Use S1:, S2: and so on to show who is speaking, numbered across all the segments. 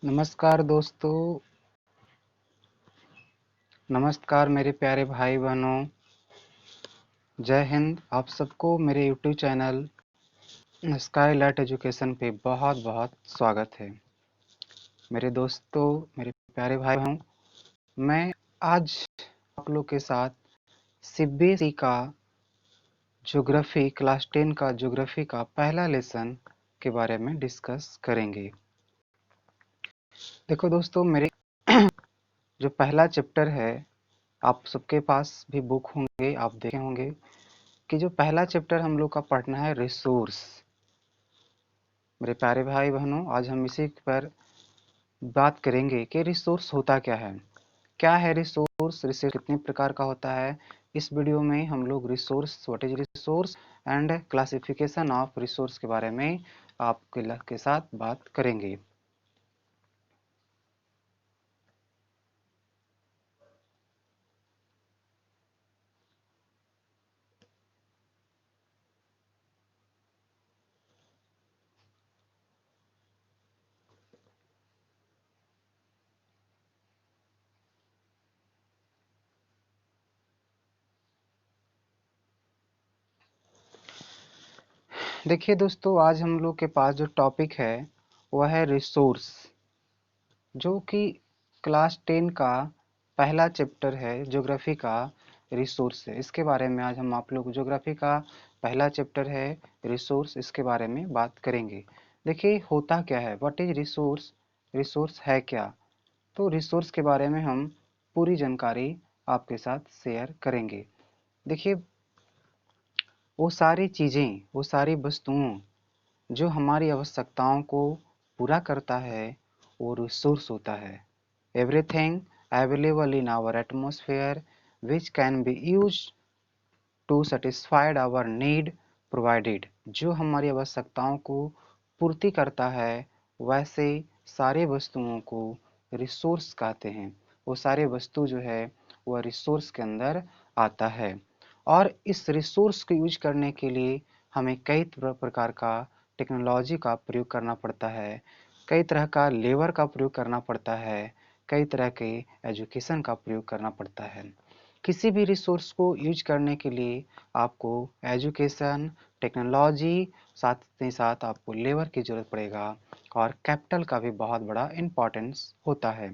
S1: नमस्कार दोस्तों, नमस्कार मेरे प्यारे भाई बहनों, जय हिंद। आप सबको मेरे यूट्यूब चैनल स्काईलाइट एजुकेशन पे बहुत बहुत स्वागत है। मेरे दोस्तों, मेरे प्यारे भाई बहनों, मैं आज आप लोग के साथ सीबीएसई का ज्योग्राफी क्लास 10 का ज्योग्राफी का पहला लेसन के बारे में डिस्कस करेंगे। देखो दोस्तों, मेरे जो पहला चैप्टर है, आप सबके पास भी बुक होंगे, आप देखे होंगे कि जो पहला चैप्टर हम लोग का पढ़ना है रिसोर्स। मेरे प्यारे भाई बहनों, आज हम इसी पर बात करेंगे कि रिसोर्स होता क्या है रिसोर्स, रिसोर्स कितने प्रकार का होता है। इस वीडियो में हम लोग resource, what is resource and classification of resource के बारे में आपके साथ बात करेंगे। देखिए दोस्तों, आज हम लोग के पास जो टॉपिक है वह है रिसोर्स, जो कि क्लास 10 का पहला चैप्टर है ज्योग्राफी का। रिसोर्स है, इसके बारे में आज हम आप लोग ज्योग्राफी का पहला चैप्टर है रिसोर्स, इसके बारे में बात करेंगे। देखिए होता क्या है, व्हाट इज रिसोर्स, रिसोर्स है क्या। तो रिसोर्स के बारे में हम पूरी जानकारी आपके साथ शेयर करेंगे। देखिए, वो सारी चीज़ें, वो सारी वस्तुओं जो हमारी आवश्यकताओं को पूरा करता है, वो रिसोर्स होता है। Everything available in our atmosphere which can be used to satisfied our need provided. जो हमारी आवश्यकताओं को पूर्ति करता है, वैसे सारे वस्तुओं को रिसोर्स कहते हैं। वो सारे वस्तु जो है वह रिसोर्स के अंदर आता है। और इस रिसोर्स को यूज करने के लिए हमें कई प्रकार का टेक्नोलॉजी का प्रयोग करना पड़ता है, कई तरह का लेबर का प्रयोग करना पड़ता है, कई तरह के एजुकेशन का प्रयोग करना पड़ता है। किसी भी रिसोर्स को यूज करने के लिए आपको एजुकेशन, टेक्नोलॉजी, साथ ही साथ आपको लेबर की ज़रूरत पड़ेगा और कैपिटल का भी बहुत बड़ा इम्पोर्टेंस होता है।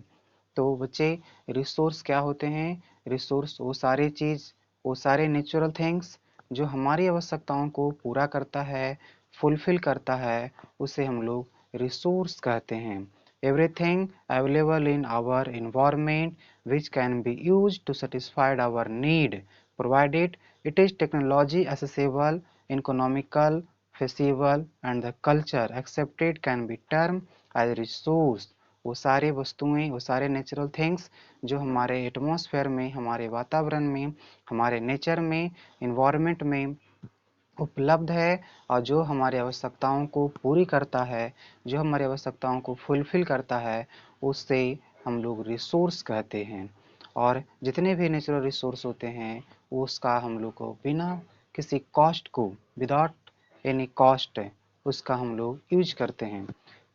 S1: तो बच्चे, रिसोर्स क्या होते हैं? रिसोर्स वो सारी चीज़, वो सारे नेचुरल थिंग्स जो हमारी आवश्यकताओं को पूरा करता है, फुलफिल करता है, उसे हम लोग रिसोर्स कहते हैं। Everything available in our environment which can be used to satisfy our need provided it is technology accessible, economical, feasible and the culture accepted can be termed as resource। वो सारे वस्तुएं, वो सारे नेचुरल थिंग्स जो हमारे atmosphere में, हमारे वातावरण में, हमारे नेचर में, इन्वायरमेंट में उपलब्ध है और जो हमारी आवश्यकताओं को पूरी करता है, जो हमारी आवश्यकताओं को फुलफिल करता है, उससे हम लोग रिसोर्स कहते हैं। और जितने भी नेचुरल रिसोर्स होते हैं, उसका हम लोग को बिना किसी कॉस्ट को, विदाउट एनी कॉस्ट, उसका हम लोग यूज करते हैं।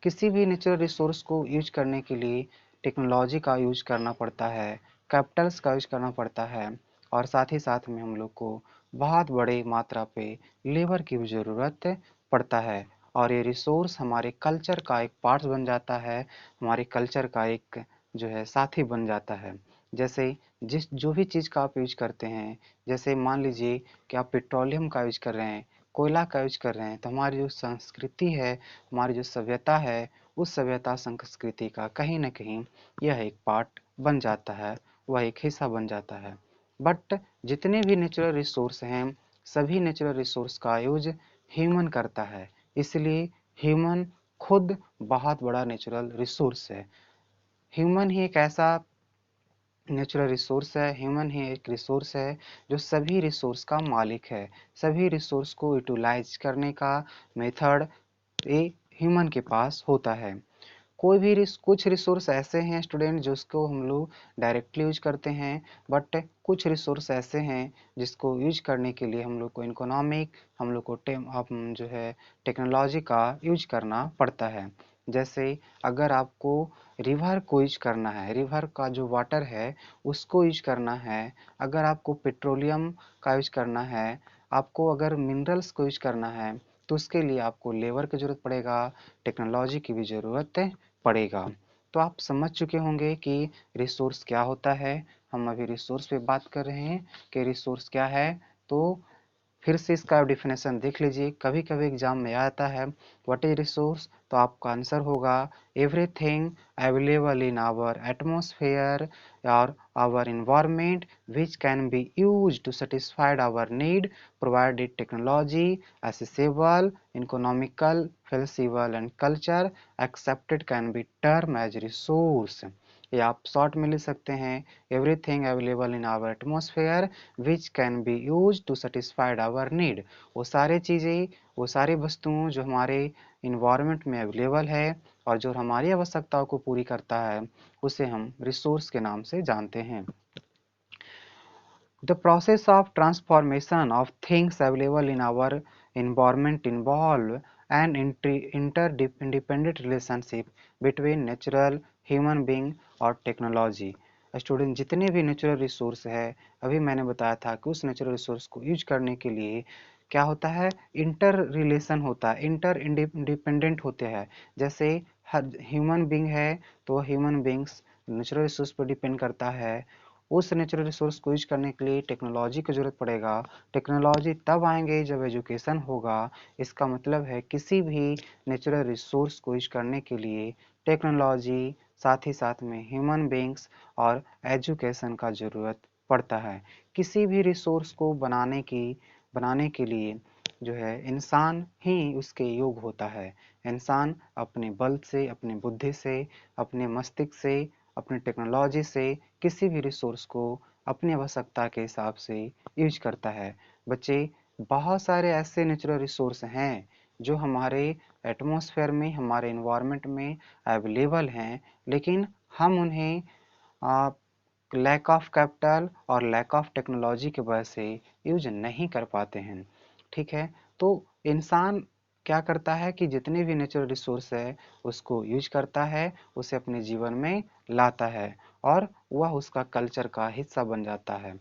S1: किसी भी नेचुरल रिसोर्स को यूज करने के लिए टेक्नोलॉजी का यूज करना पड़ता है, कैपिटल्स का यूज करना पड़ता है और साथ ही साथ में हम लोग को बहुत बड़े मात्रा पे लेबर की भी ज़रूरत पड़ता है। और ये रिसोर्स हमारे कल्चर का एक पार्ट बन जाता है, हमारे कल्चर का एक जो है साथी बन जाता है। जैसे जो भी चीज़ का आप यूज करते हैं, जैसे मान लीजिए कि आप पेट्रोलियम का यूज कर रहे हैं, कोयला का यूज कर रहे हैं, तो हमारी जो संस्कृति है, हमारी जो सभ्यता है, उस सभ्यता संस्कृति का कहीं ना कहीं यह एक पार्ट बन जाता है, वह एक हिस्सा बन जाता है। बट जितने भी नेचुरल रिसोर्स हैं, सभी नेचुरल रिसोर्स का यूज ह्यूमन करता है, इसलिए ह्यूमन खुद बहुत बड़ा नेचुरल रिसोर्स है। ह्यूमन ही एक ऐसा नेचुरल रिसोर्स है, ह्यूमन ही एक रिसोर्स है जो सभी रिसोर्स का मालिक है। सभी रिसोर्स को यूटिलाइज करने का मेथड ये ह्यूमन के पास होता है। कोई भी कुछ रिसोर्स ऐसे हैं स्टूडेंट जिसको हम लोग डायरेक्टली यूज करते हैं, बट कुछ रिसोर्स ऐसे हैं जिसको यूज करने के लिए हम लोग को इकोनॉमिक, हम लोग को जो है टेक्नोलॉजी का यूज करना पड़ता है। जैसे अगर आपको रिवर को यूज करना है, रिवर का जो वाटर है उसको यूज करना है, अगर आपको पेट्रोलियम का यूज करना है, आपको अगर मिनरल्स को यूज करना है, तो उसके लिए आपको लेबर की ज़रूरत पड़ेगा, टेक्नोलॉजी की भी ज़रूरत पड़ेगा। तो आप समझ चुके होंगे कि रिसोर्स क्या होता है। हम अभी रिसोर्स पे बात कर रहे हैं कि रिसोर्स क्या है। तो फिर से इसका डेफिनेशन देख लीजिए, कभी कभी एग्जाम में आता है व्हाट इज रिसोर्स, तो आपका आंसर होगा everything available in our atmosphere और our environment which can be use to satisfied our need provided technology accessible economical feasible and culture accepted can be termed as resource। या आप short में लिख सकते हैं everything available in our atmosphere which can be use to satisfied our need. वो सारे चीज़ें, वो सारी वस्तुओं जो हमारे इन्वायरमेंट में अवेलेबल है और जो हमारी आवश्यकताओं को पूरी करता है, उसे हम रिसोर्स के नाम से जानते हैं। The process of transformation of things available in our environment involve an interdependent relationship between natural, human being और टेक्नोलॉजी। स्टूडेंट, जितने भी नेचुरल रिसोर्स है, अभी मैंने बताया था कि उस नेचुरल रिसोर्स को यूज करने के लिए क्या होता है, इंटर रिलेशन होता है, इंटर इंडिपेंडेंट होते हैं। जैसे हर ह्यूमन बींग है तो ह्यूमन बींग्स नेचुरल रिसोर्स पर डिपेंड करता है, उस नेचुरल रिसोर्स को यूज करने के लिए टेक्नोलॉजी की ज़रूरत पड़ेगा। टेक्नोलॉजी तब आएंगे जब एजुकेशन होगा। इसका मतलब है किसी भी नेचुरल रिसोर्स को यूज करने के लिए टेक्नोलॉजी, साथ ही साथ में ह्यूमन बींग्स और एजुकेशन का ज़रूरत पड़ता है। किसी भी रिसोर्स को बनाने के लिए जो है इंसान ही उसके योग होता है। इंसान अपने बल से, अपनी बुद्धि से, अपने मस्तिष्क से, अपनी टेक्नोलॉजी से किसी भी रिसोर्स को अपनी आवश्यकता के हिसाब से यूज करता है। बच्चे, बहुत सारे ऐसे नेचुरल रिसोर्स हैं जो हमारे एटमॉस्फेयर में, हमारे इन्वायरमेंट में अवेलेबल हैं, लेकिन हम उन्हें लैक ऑफ कैपिटल और लैक ऑफ टेक्नोलॉजी की वजह से यूज नहीं कर पाते हैं। ठीक है, तो इंसान क्या करता है कि जितने भी नेचुरल रिसोर्स है उसको यूज करता है, उसे अपने जीवन में लाता है और वह उसका कल्चर का हिस्सा बन जाता है।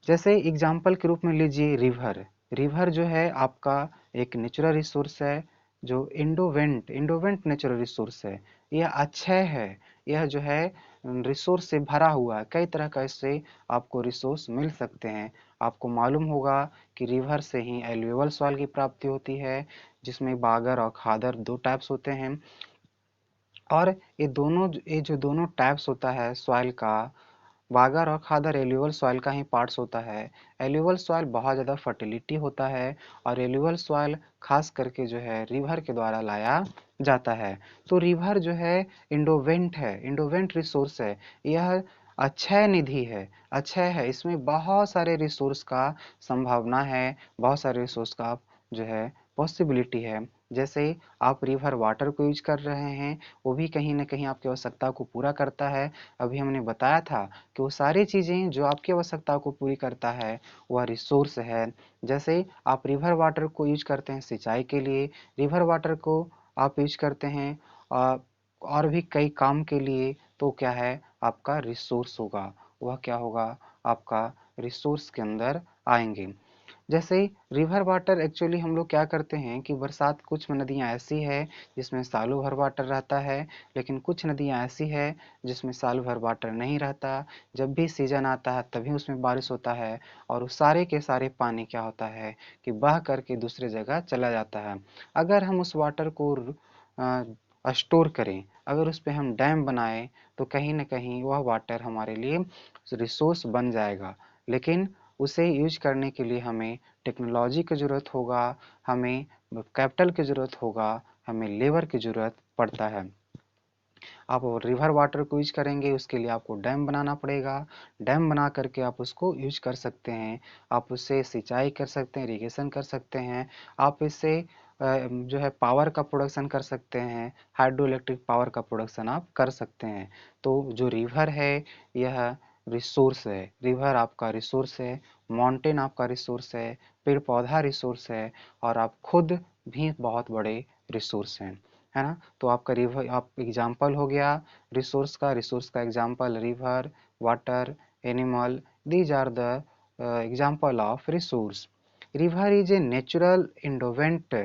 S1: जैसे एग्जाम्पल के रूप में लीजिए रिवर। रिवर जो है आपका एक नेचुरल रिसोर्स है, जो इंडोवेंट नेचुरल रिसोर्स है। यह अक्षय है, यह जो है रिसोर्स से भरा हुआ है। कई तरह का इससे आपको रिसोर्स मिल सकते हैं। आपको मालूम होगा कि रिवर से ही एल्यूवियल सॉइल की प्राप्ति होती है, जिसमें बागर और खादर दो टाइप्स होते हैं। और ये जो दोनों टाइप्स होता है सॉइल का, बागर और खादर एल्यूवियल सॉइल का ही पार्ट्स होता है। एल्यूवियल सॉइल बहुत ज़्यादा फर्टिलिटी होता है और एल्यूवियल सॉइल खास करके जो है रिवर के द्वारा लाया जाता है। तो रिवर जो है इंडोवेंट रिसोर्स है। यह अक्षय निधि है, अक्षय है, इसमें बहुत सारे रिसोर्स का संभावना है, बहुत सारे रिसोर्स का जो है पॉसिबिलिटी है। जैसे आप रिवर वाटर को यूज कर रहे हैं, वो भी कहीं ना कहीं आपकी आवश्यकता को पूरा करता है। अभी हमने बताया था कि वो सारी चीज़ें जो आपकी आवश्यकता को पूरी करता है वह रिसोर्स है। जैसे आप रिवर वाटर को यूज करते हैं सिंचाई के लिए, रिवर वाटर को आप यूज करते हैं और भी कई काम के लिए, तो क्या है, आपका रिसोर्स होगा। वह क्या होगा, आपका रिसोर्स के अंदर आएंगे। जैसे रिवर वाटर एक्चुअली हम लोग क्या करते हैं कि बरसात, कुछ नदियाँ ऐसी है जिसमें सालों भर वाटर रहता है, लेकिन कुछ नदियाँ ऐसी है जिसमें साल भर वाटर नहीं रहता। जब भी सीजन आता है तभी उसमें बारिश होता है और उस सारे के सारे पानी क्या होता है कि बह करके दूसरे जगह चला जाता है। अगर हम उस वाटर को स्टोर करें, अगर उस पर हम डैम बनाएं, तो कहीं ना कहीं वह वाटर हमारे लिए रिसोर्स बन जाएगा। लेकिन उसे यूज करने के लिए हमें टेक्नोलॉजी की ज़रूरत होगा, हमें कैपिटल की ज़रूरत होगा, हमें लेबर की ज़रूरत पड़ता है। आप रिवर वाटर को यूज करेंगे, उसके लिए आपको डैम बनाना पड़ेगा। डैम बना करके आप उसको यूज कर सकते हैं। आप उससे सिंचाई कर सकते हैं, इरिगेशन कर सकते हैं। आप इससे जो है पावर का प्रोडक्शन कर सकते हैं, हाइड्रो इलेक्ट्रिक पावर का प्रोडक्शन आप कर सकते हैं। तो जो रिवर है यह रिसोर्स है, रिवर आपका रिसोर्स है, माउंटेन आपका रिसोर्स है, पेड़ पौधा रिसोर्स है और आप खुद भी बहुत बड़े रिसोर्स हैं। है ना। तो आपका रिवर आप एग्जाम्पल हो गया रिसोर्स का example river, water, animal, these are the example of resource. River is a natural endowment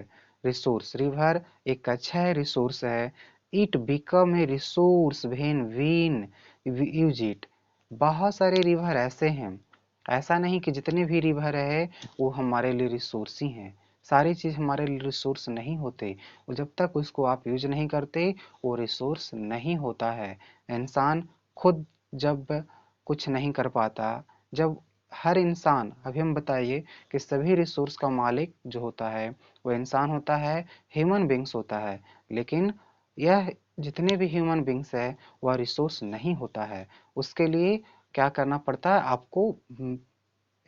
S1: resource. River एक अच्छा रिसोर्स है। It become a resource when we use it. बहुत सारे रिवर ऐसे हैं, ऐसा नहीं कि जितने भी रिवर है वो हमारे लिए रिसोर्स ही हैं। सारी चीज़ हमारे लिए रिसोर्स नहीं होते, और जब तक उसको आप यूज नहीं करते वो रिसोर्स नहीं होता है। इंसान खुद जब कुछ नहीं कर पाता, जब हर इंसान, अभी हम बताइए कि सभी रिसोर्स का मालिक जो होता है वो इंसान होता है, ह्यूमन बींग्स होता है। लेकिन यह जितने भी ह्यूमन बींग्स है वह रिसोर्स नहीं होता है। उसके लिए क्या करना पड़ता है, आपको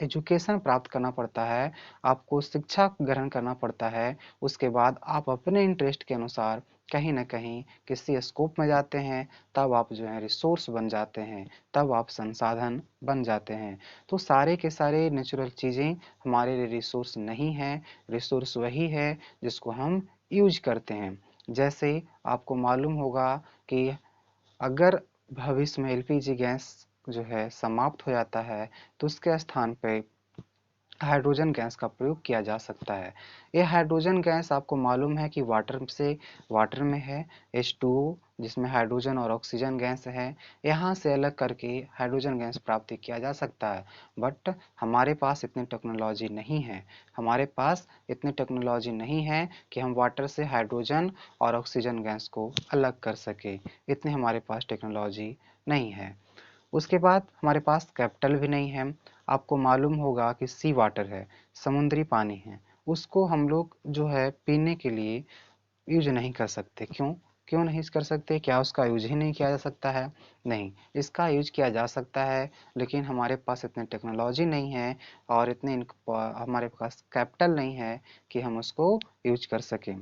S1: एजुकेशन प्राप्त करना पड़ता है, आपको शिक्षा ग्रहण करना पड़ता है। उसके बाद आप अपने इंटरेस्ट के अनुसार कहीं ना कहीं किसी स्कोप में जाते हैं, तब आप जो है रिसोर्स बन जाते हैं, तब आप संसाधन बन जाते हैं। तो सारे के सारे नेचुरल चीज़ें हमारे लिए रिसोर्स नहीं है। रिसोर्स वही है जिसको हम यूज करते हैं। जैसे आपको मालूम होगा कि अगर भविष्य में एलपीजी गैस जो है समाप्त हो जाता है, तो उसके स्थान पे हाइड्रोजन गैस का प्रयोग किया जा सकता है। ये हाइड्रोजन गैस आपको मालूम है कि वाटर में है H2O, जिसमें हाइड्रोजन और ऑक्सीजन गैस है। यहाँ से अलग करके हाइड्रोजन गैस प्राप्त किया जा सकता है। बट हमारे पास इतनी टेक्नोलॉजी नहीं है। हमारे पास इतनी टेक्नोलॉजी नहीं है कि हम वाटर से हाइड्रोजन और ऑक्सीजन गैस को अलग कर सके। इतनी हमारे पास टेक्नोलॉजी नहीं है। उसके बाद हमारे पास कैपिटल भी नहीं है। आपको मालूम होगा कि सी वाटर है, समुद्री पानी है, उसको हम लोग जो है पीने के लिए यूज नहीं कर सकते। क्यों क्यों नहीं कर सकते? क्या उसका यूज ही नहीं किया जा सकता है? नहीं, इसका यूज किया जा सकता है, लेकिन हमारे पास इतनी टेक्नोलॉजी नहीं है और इतने हमारे पास कैपिटल नहीं है कि हम उसको यूज कर सकें।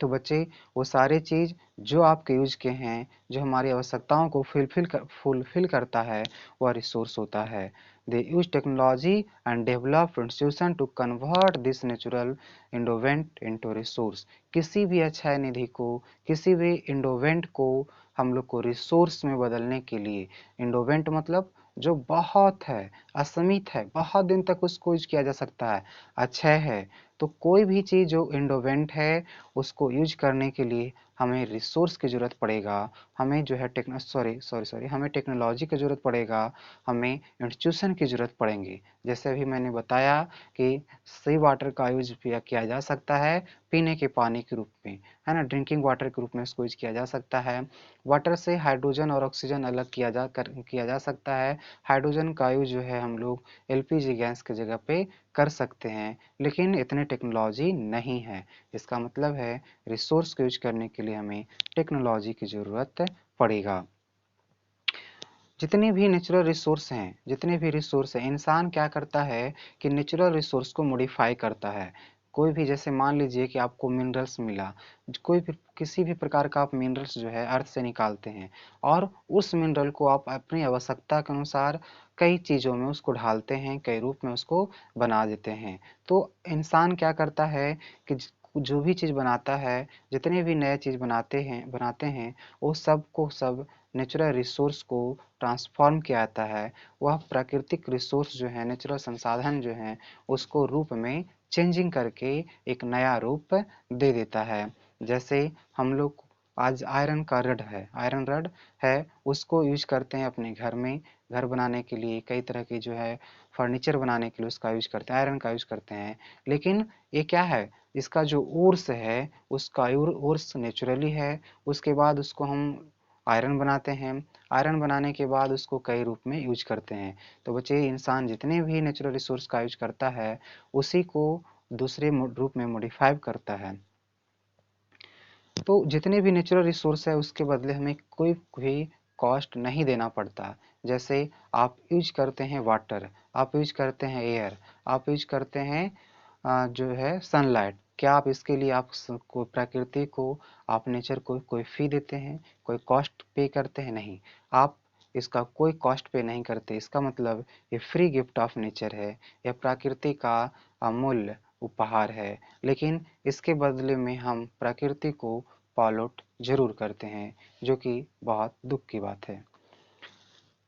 S1: तो बच्चे, वो सारे चीज़ जो आपके यूज के हैं, जो हमारी आवश्यकताओं को फुलफिल करता है, वह रिसोर्स होता है। They use technology and develop institution to convert this natural endowment into resource. किसी भी अक्षय निधि को, किसी भी इंडोवेंट को हम लोग को रिसोर्स में बदलने के लिए, इंडोवेंट मतलब जो बहुत है, असीमित है, बहुत दिन तक उसको यूज किया जा सकता है, अक्षय है। तो कोई भी चीज़ जो इंडोवेंट है उसको यूज करने के लिए हमें रिसोर्स की ज़रूरत पड़ेगा। हमें जो है हमें टेक्नोलॉजी की ज़रूरत पड़ेगा, हमें इंस्टीट्यूशन की ज़रूरत पड़ेंगी। जैसे अभी मैंने बताया कि सी वाटर का यूज किया जा सकता है पीने के पानी के रूप में, है ना, ड्रिंकिंग वाटर के रूप में इसको यूज किया जा सकता है। वाटर से हाइड्रोजन और ऑक्सीजन अलग किया जा सकता है। हाइड्रोजन का यूज जो है हम लोग एलपीजी गैस की जगह पे कर सकते हैं, लेकिन इतनी टेक्नोलॉजी नहीं है। इसका मतलब है रिसोर्स को यूज करने के लिए हमें टेक्नोलॉजी की ज़रूरत पड़ेगा। जितने भी रिसोर्स हैं, इंसान क्या करता है कि नेचुरल रिसोर्स को मॉडिफाई करता है। कोई भी, जैसे मान लीजिए कि आपको मिनरल्स मिला, कोई भी किसी भी प्रकार का आप मिनरल्स जो है अर्थ से निकालते हैं, और उस मिनरल को आप अपनी आवश्यकता के अनुसार कई चीज़ों में उसको ढालते हैं, कई रूप में उसको बना देते हैं। तो इंसान क्या करता है कि जो भी चीज़ बनाता है, जितने भी नए चीज़ बनाते हैं वो सब को सब नेचुरल रिसोर्स को ट्रांसफॉर्म किया जाता है। वह प्राकृतिक रिसोर्स जो है, नेचुरल संसाधन जो हैं, उसको रूप में चेंजिंग करके एक नया रूप दे देता है। जैसे हम लोग आज आयरन रड है, उसको यूज करते हैं अपने घर में, घर बनाने के लिए, कई तरह की जो है फर्नीचर बनाने के लिए उसका यूज करते हैं, आयरन का यूज करते हैं। लेकिन ये क्या है, इसका जो ओर्स है, उसका ओर्स नेचुरली है। उसके बाद उसको हम आयरन बनाते हैं, आयरन बनाने के बाद उसको कई रूप में यूज करते हैं। तो बच्चे, इंसान जितने भी नेचुरल रिसोर्स का यूज करता है उसी को दूसरे रूप में मॉडिफाई करता है। तो जितने भी नेचुरल रिसोर्स है उसके बदले हमें कोई भी कॉस्ट नहीं देना पड़ता। जैसे आप यूज करते हैं वाटर, आप यूज करते हैं एयर, आप यूज करते हैं जो है सनलाइट। क्या आप इसके लिए कोई प्रकृति को, आप नेचर को कोई फी देते हैं, कोई कॉस्ट पे करते हैं? नहीं, आप इसका कोई कॉस्ट पे नहीं करते। इसका मतलब ये फ्री गिफ्ट ऑफ नेचर है, यह प्रकृति का अमूल्य उपहार है। लेकिन इसके बदले में हम प्रकृति को फॉलोट जरूर करते हैं, जो कि बहुत दुख की बात है।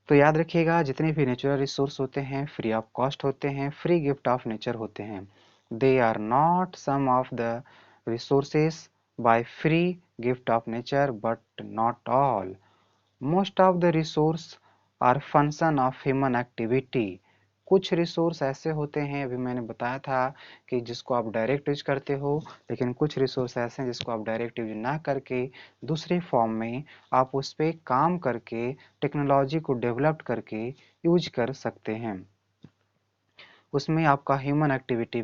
S1: तो याद रखिएगा, जितने भी नेचुरल रिसोर्स होते हैं फ्री ऑफ कॉस्ट होते हैं, फ्री गिफ्ट ऑफ नेचर होते हैं। They are not some of the resources by free gift of nature but not all. Most of the resource are function of human activity. कुछ resource ऐसे होते हैं, अभी मैंने बताया था कि जिसको आप डायरेक्ट यूज करते हो, लेकिन कुछ रिसोर्स ऐसे हैं जिसको आप डायरेक्ट यूज ना करके दूसरे फॉर्म में आप उस पर काम करके टेक्नोलॉजी को डेवलप करके यूज कर सकते हैं। उसमें आपका ह्यूमन एक्टिविटी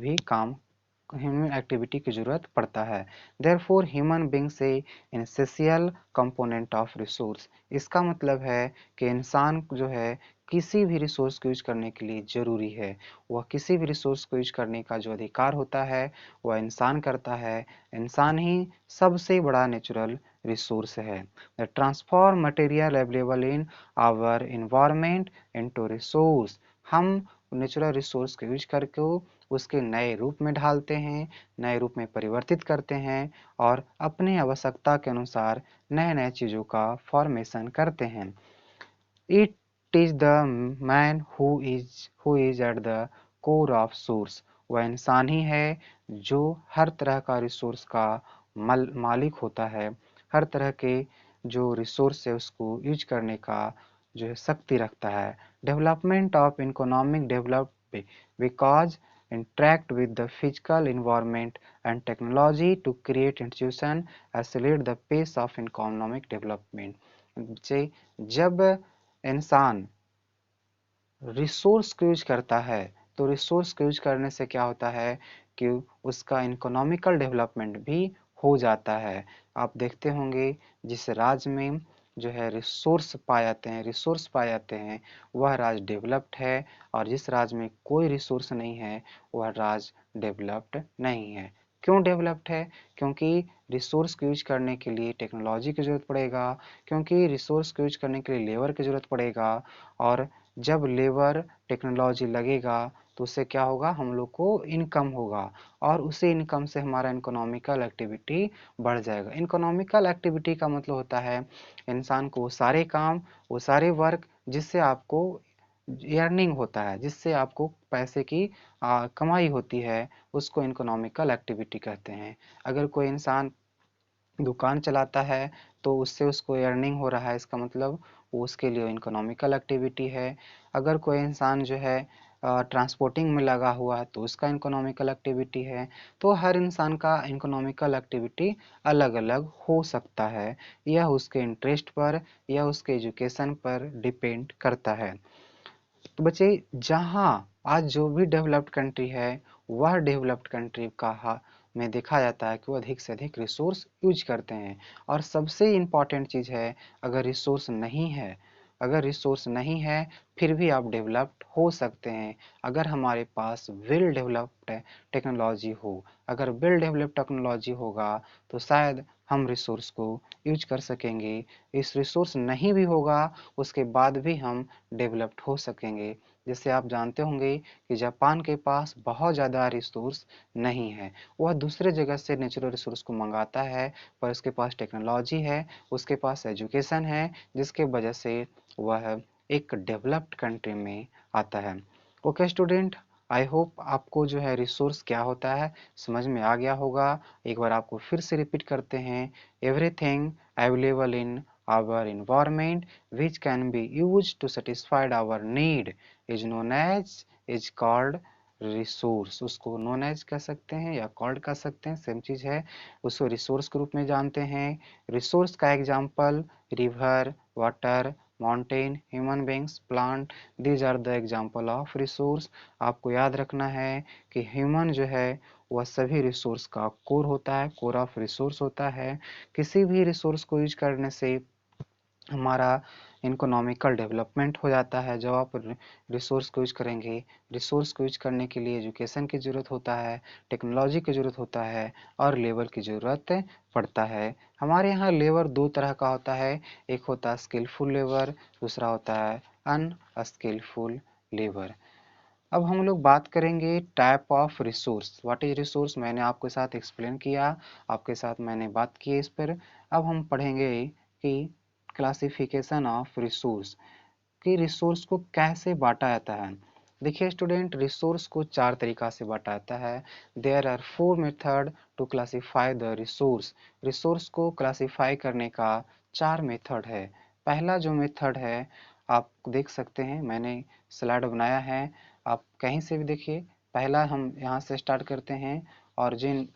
S1: की जरूरत पड़ता है। Therefore human beings A essential component of resource. इसका मतलब है कि इंसान जो है किसी भी रिसोर्स को यूज करने के लिए जरूरी है। वह किसी भी रिसोर्स को यूज करने का जो अधिकार होता है वह इंसान करता है। इंसान ही सबसे बड़ा नेचुरल रिसोर्स है। The transform material available in our environment into resource. हम नेचुरल रिसोर्स को यूज करके उसके नए रूप में ढालते हैं, नए रूप में परिवर्तित करते हैं और अपने आवश्यकता के अनुसार नए नए चीज़ों का फॉर्मेशन करते हैं। It is the man who is at the core of source. वह इंसान ही है जो हर तरह का रिसोर्स का मालिक होता है, हर तरह के जो रिसोर्स है उसको यूज करने का जो है शक्ति रखता है। Development of economic develop because interact with the physical environment and technology to create institution accelerate the pace of economic development। जब इंसान रिसोर्स को यूज करता है तो रिसोर्स को यूज करने से क्या होता है कि उसका इकोनॉमिकल डेवलपमेंट भी हो जाता है। आप देखते होंगे जिस राज्य में जो है रिसोर्स पाए जाते हैं वह राज्य डेवलप्ड है, और जिस राज्य में कोई रिसोर्स नहीं है वह राज्य डेवलप्ड नहीं है। क्यों डेवलप्ड है? क्योंकि रिसोर्स को यूज करने के लिए टेक्नोलॉजी की जरूरत पड़ेगा, क्योंकि रिसोर्स को यूज करने के लिए लेबर की जरूरत पड़ेगा, और जब लेबर टेक्नोलॉजी लगेगा तो उससे क्या होगा, हम लोग को इनकम होगा, और उसी इनकम से हमारा इकोनॉमिकल एक्टिविटी बढ़ जाएगा। इकोनॉमिकल एक्टिविटी का मतलब होता है इंसान को वो सारे काम, वो सारे वर्क जिससे आपको अर्निंग होता है, जिससे आपको पैसे की कमाई होती है, उसको इकोनॉमिकल एक्टिविटी कहते हैं। अगर कोई इंसान दुकान चलाता है तो उससे उसको अर्निंग हो रहा है, इसका मतलब वो उसके लिए इकोनॉमिकल एक्टिविटी है। अगर कोई इंसान जो है ट्रांसपोर्टिंग में लगा हुआ है तो उसका इकोनॉमिकल एक्टिविटी है। तो हर इंसान का इकोनॉमिकल एक्टिविटी अलग अलग हो सकता है, यह उसके इंटरेस्ट पर या उसके एजुकेशन पर डिपेंड करता है। तो बच्चे, जहाँ आज जो भी डेवलप्ड कंट्री है वह डेवलप्ड कंट्री का में देखा जाता है कि वो अधिक से अधिक रिसोर्स यूज करते हैं। और सबसे इम्पॉर्टेंट चीज़ है, अगर रिसोर्स नहीं है, फिर भी आप डेवलप्ड हो सकते हैं अगर हमारे पास वेल डेवलप्ड टेक्नोलॉजी हो। अगर वेल डेवलप्ड टेक्नोलॉजी होगा तो शायद हम रिसोर्स को यूज कर सकेंगे। इस रिसोर्स नहीं भी होगा उसके बाद भी हम डेवलप्ड हो सकेंगे। जैसे आप जानते होंगे कि जापान के पास बहुत ज़्यादा रिसोर्स नहीं है, वह दूसरे जगह से नेचुरल रिसोर्स को मंगाता है, पर उसके पास टेक्नोलॉजी है, उसके पास एजुकेशन है, जिसके वजह से वह एक डेवलप्ड कंट्री में आता है। ओके स्टूडेंट, आई होप आपको जो है रिसोर्स क्या होता है समझ में आ गया होगा। एक बार आपको फिर से रिपीट करते हैं। Everything available in our environment which can be used to satisfy our need is called resource. उसको नोन एज कह सकते हैं या कॉल्ड कह सकते हैं, सेम चीज है। उसको रिसोर्स के रूप में जानते हैं। रिसोर्स का example river, water, mountain, human beings, plant, these are the example of resource. आपको याद रखना है कि ह्यूमन जो है वह सभी रिसोर्स का कोर होता है, कोर ऑफ रिसोर्स होता है। किसी भी रिसोर्स को यूज करने से हमारा इकोनॉमिकल डेवलपमेंट हो जाता है। जब आप रिसोर्स को यूज करेंगे, रिसोर्स को यूज करने के लिए एजुकेशन की ज़रूरत होता है, टेक्नोलॉजी की ज़रूरत होता है, और लेबर की ज़रूरत पड़ता है। हमारे यहाँ लेबर दो तरह का होता है, एक होता है स्किलफुल लेबर, दूसरा होता है अनस्किलफुल लेबर। अब हम लोग बात करेंगे type of resource. What is resource मैंने आपके साथ एक्सप्लेन किया, आपके साथ मैंने बात की इस पर। अब हम पढ़ेंगे कि क्लासिफिकेशन ऑफ रिसोर्स, कि रिसोर्स को कैसे बांटा जाता है। देखिए स्टूडेंट, रिसोर्स को चार तरीका से बांटा जाता है। There are four method to classify the resource. Resource को क्लासीफाई करने का चार मेथड है। पहला जो मेथड है, आप देख सकते हैं, मैंने स्लाइड बनाया है, आप कहीं से भी देखिए। पहला हम यहाँ से स्टार्ट करते हैं, origin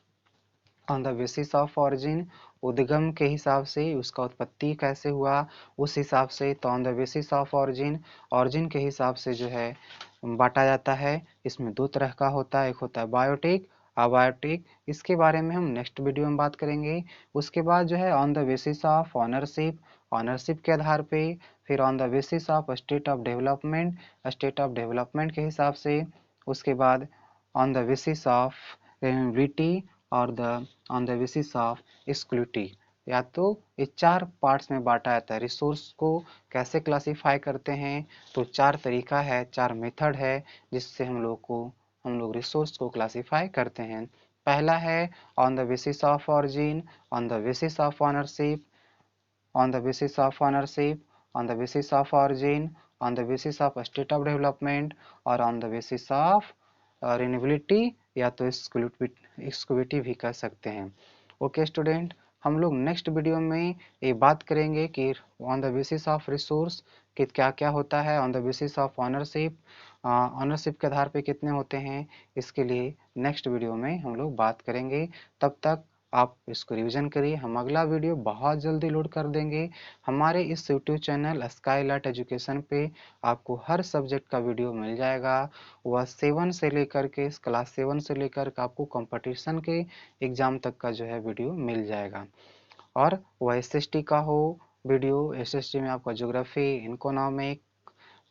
S1: on the basis of origin, उद्गम के हिसाब से उसका उत्पत्ति कैसे हुआ उस हिसाब से। तो on the basis of origin, origin के हिसाब से जो है बांटा जाता है। इसमें दो तरह का होता है, एक होता है बायोटिक, अबायोटिक। इसके बारे में हम नेक्स्ट वीडियो में बात करेंगे। उसके बाद जो है on the basis of ownership, ownership के आधार पे। फिर on the basis of state of development, state of development के हिसाब से। उसके बाद ऑन द बेसिस ऑफ रेनिबिलिटी और on the basis of exclusivity. या तो ये चार पार्ट्स में बांटा जाता है। रिसोर्स को कैसे क्लासीफाई करते हैं, तो चार तरीका है, चार मेथड है जिससे हम लोग रिसोर्स को क्लासीफाई करते हैं। पहला है on the basis of origin, on the basis of ownership, on the basis of ownership, on the basis of origin, on the basis of state of development और on the basis of renewability या तो exclusivity भी कह सकते हैं। Okay student, हम लोग next video में ये बात करेंगे कि on the basis of resource कि क्या क्या होता है, on the basis of ownership, ownership के आधार पे कितने होते हैं। इसके लिए नेक्स्ट वीडियो में हम लोग बात करेंगे। तब तक आप इसको रिवीजन करिए, हम अगला वीडियो बहुत जल्दी लोड कर देंगे। हमारे इस यूट्यूब चैनल स्काईलाइट एजुकेशन पे आपको हर सब्जेक्ट का वीडियो मिल जाएगा। वह क्लास 7 से लेकर के आपको कंपटीशन के एग्ज़ाम तक का जो है वीडियो मिल जाएगा। और वह एसएसटी का हो वीडियो, एसएसटी में आपका ज्योग्राफी, इकोनॉमिक,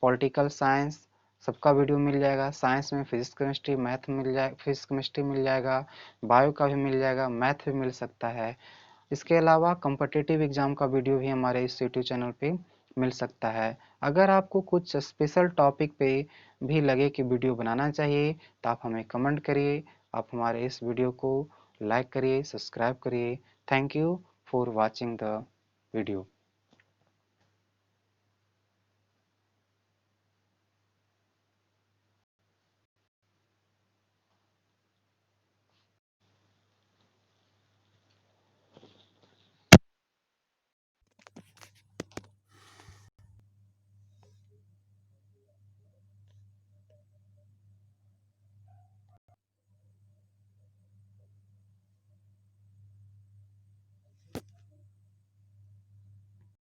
S1: पॉलिटिकल साइंस सबका वीडियो मिल जाएगा। साइंस में फिजिक्स केमिस्ट्री मैथ मिल जाए, फिजिक्स केमिस्ट्री मिल जाएगा, बायो का भी मिल जाएगा, मैथ भी मिल सकता है। इसके अलावा कॉम्पिटिटिव एग्जाम का वीडियो भी हमारे इस यूट्यूब चैनल पे मिल सकता है। अगर आपको कुछ स्पेशल टॉपिक पे भी लगे कि वीडियो बनाना चाहिए तो आप हमें कमेंट करिए। आप हमारे इस वीडियो को लाइक करिए, सब्सक्राइब करिए। Thank you for watching the video.